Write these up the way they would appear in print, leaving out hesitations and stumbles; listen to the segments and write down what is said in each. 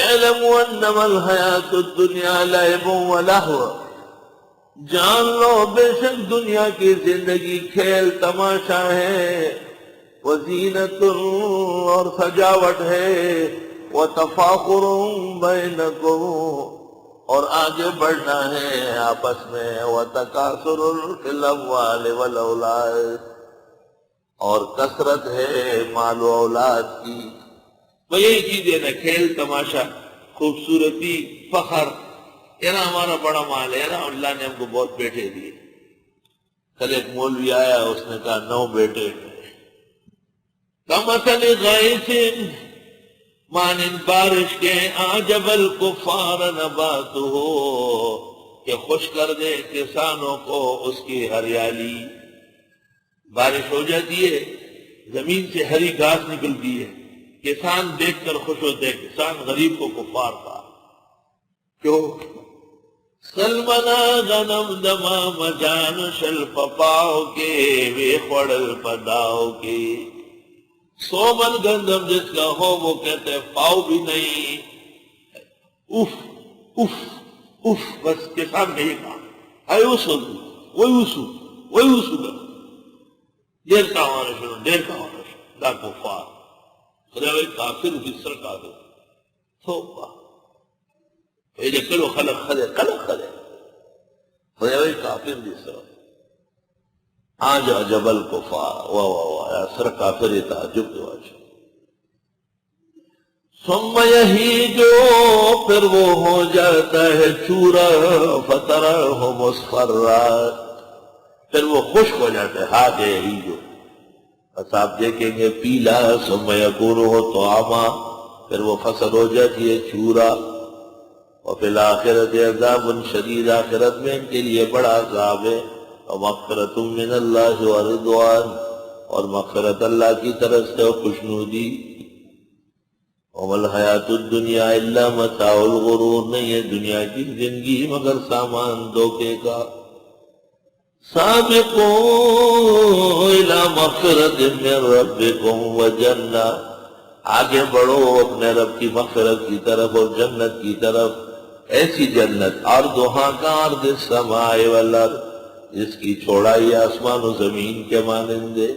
اعلموا انما الحیات الدنیا لعب و لہو، جان لو بے شک دنیا کی زندگی کھیل تماشا ہے، وزینت اور سجاوٹ ہے، وتفاخر بینکم اور آگے بڑھنا ہے آپس میں، وتکاثر فی الاموال والاولاد اور کثرت ہے مال و اولاد کی۔ وہ یہی چیزیں نا، کھیل تماشا، خوبصورتی، فخر، یہ نا ہمارا بڑا مال ہے نا، اللہ نے ہم کو بہت بیٹے دیے۔ کل ایک مولوی آیا، اس نے کہا 9 بیٹے، کمثل غیث مانند بارش کے، اعجب الکفار نباتہ کہ خوش کر دے کسانوں کو اس کی ہریالی۔ بارش ہو جاتی ہے، زمین سے ہری گھاس نکلتی ہے، کسان دیکھ کر خوش ہوتے ہیں، کسان غریب کو کفار تھا۔ کیوں؟ سلمنا غنم دما مجان شل پپاؤ کے، وے خوڑل پداؤ کے۔ 100 من گندم جس کا ہو وہ کہتے ہیں پاؤ بھی نہیں، اف اف اف، بس کسان کا یہ کام ہے، وہی اسو دیر کا ہمارا شروع، دیر کا ہمارا شروع، دا کفار خدا بھائی کافر حصر کا دے توبہ ایجا کلو خلق خدے خدا بھائی کافر حصر آجا جبل کفار، واہ واہ واہ، سر کافر تعجب کے واجب۔ ثم یہی جو پھر وہ ہو جاتا ہے چورا، فترہ مصفرہ پھر وہ خشک ہو جاتا ہے، ہاتھ یہی جو، بس آپ دیکھیں گے پیلا، ثم یکون طعاما پھر وہ فصل ہو جاتی ہے چورا، وفی الآخرت عذاب شدید آخرت میں ان کے لیے بڑا عذاب ہے، ومغفرۃ من اللہ ورضوان اور مغفرت اللہ کی طرف سے اور خوشنودی۔ وما الحیات الدنیا الا متاع الغرور، نہیں ہے دنیا کی زندگی مگر سامان دھوکے کا۔ سابقوا الی مغفرۃ من ربکم وجنہ، آگے بڑھو اپنے رب کی مغفرت کی طرف اور جنت کی طرف، ایسی جنت عرضھا کعرض السماء والارض، جس کی چوڑائی آسمان و زمین کے مانند ہے،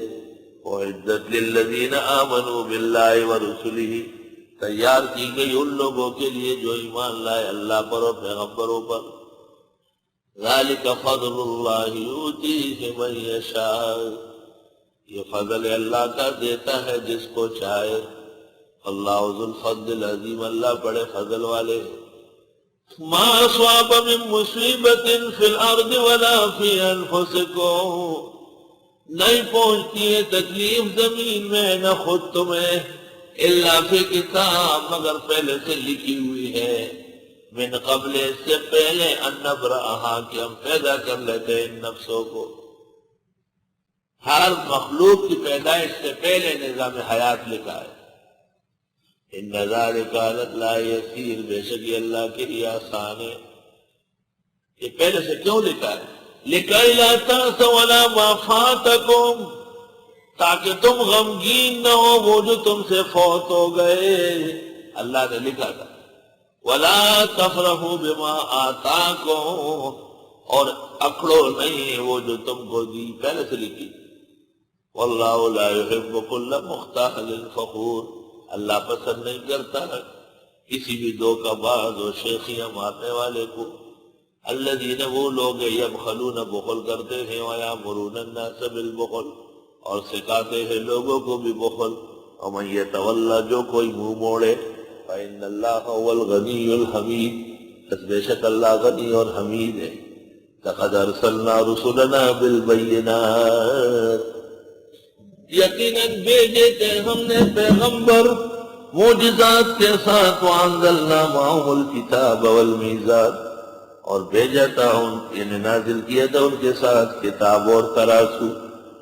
اعدت للذین آمنوا باللہ ورسلہ، تیار کی گئی ان لوگوں کے لیے جو ایمان لائے اللہ پر اور پیغمبروں پر۔ ذالک فضل اللہ یؤتیہ من یشاء، یہ فضل اللہ کا دیتا ہے جس کو چاہے، اللہ ذو الفضل العظیم، اللہ بڑے فضل والے۔ ما اصاب من مصیبت فی الارض ولا فی انفسکم، نہیں پہنچتی ہے تکلیف زمین میں نہ خود تمہیں، الا فی کتاب مگر پہلے سے لکھی ہوئی ہے، من قبل اس سے پہلے ان نبرأہا کہ ہم پیدا کر لیتے ہیں ان نفسوں کو۔ ہر مخلوق کی پیدائش سے پہلے نظام حیات لکھا ہے۔ ان ذالک علی اللہ یسیر، بے شک یہ اللہ کے لیے آسان ہے۔ یہ پہلے سے کیوں لکھا ہے؟ لِکَیْ لَا تَأْسَوْا عَلَىٰ مَا فَاتَکُمْ، تاکہ تم غمگین نہ ہو وہ جو تم سے فوت ہو گئے، اللہ نے لکھا تھا۔ وَلَا تَفْرَحُوا بِمَا آتَاكُمْ، اور اکڑو نہیں وہ جو تم کو دی، پہلے سے لکھی۔ وَاللَّهُ لَا يُحِبُّ كُلَّ مُخْتَالٍ فَخُورٍ، اللہ پسند نہیں کرتا کسی بھی دھوکہ باز اور شیخیاں مارنے والے کو۔ الذین، وہ لوگ یبخلون بخل کرتے ہیں، ویامرون الناس بالبخل اور سکھاتے ہیں لوگوں کو بھی بخل۔ ومن یتولی، جو کوئی منہ موڑے، فإن اللہ هو الغنی الحمید، پس بے شک اللہ غنی اور حمید ہے۔ لقد ارسلنا رسلنا بالبینات، یقیناً بھیجے تھے ہم نے پیغمبر معجزات کے ساتھ، وانزلنا معهم الکتاب والمیزان، اور بھیجا تھا یعنی نازل کیا تھا ان کے ساتھ کتاب اور ترازو،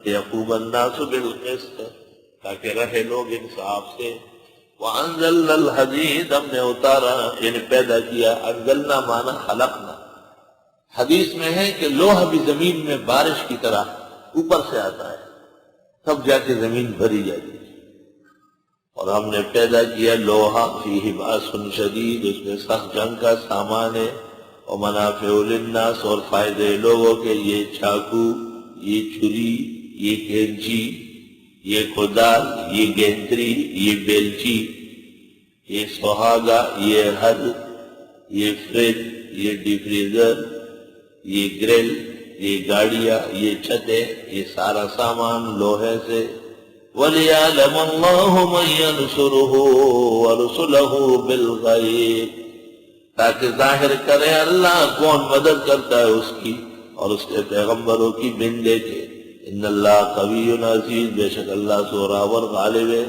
یقوم الناس بالقسط، تاکہ رہے لوگ انصاف سے۔ وانزلنا الحدید، ہم نے اتارا یعنی پیدا کیا، انزلنا معنی خلقنا۔ حدیث میں ہے کہ لوہا بھی زمین میں بارش کی طرح اوپر سے آتا ہے، تب جا کے زمین بھری جاتی ہے۔ اور ہم نے پیدا کیا لوہا فیہ باس شدید، اس میں سخت جنگ کا سامان ہے، اور منافع للناس، اور فائدے لوگوں کے، یہ چاقو، یہ چھری، یہ کینچی، یہ کدال، یہ گینتری، یہ بیلچی، یہ سہاگا، یہ حد، یہ فریج، یہ ڈی فریزر، یہ گرل، یہ گاڑیاں، یہ چھتیں، یہ سارا سامان لوہے سے۔ وَلِيَعْلَمَ اللَّهُ مَن يَنْصُرُهُ وَرُسُلَهُ بِالْغَيْبِ، تاکہ ظاہر کرے اللہ کون مدد کرتا ہے اس کی اور اس کے پیغمبروں کی بن دیکھے۔ ان اللہ قوی عزیز، بے شک اللہ زوراور غالب ہے۔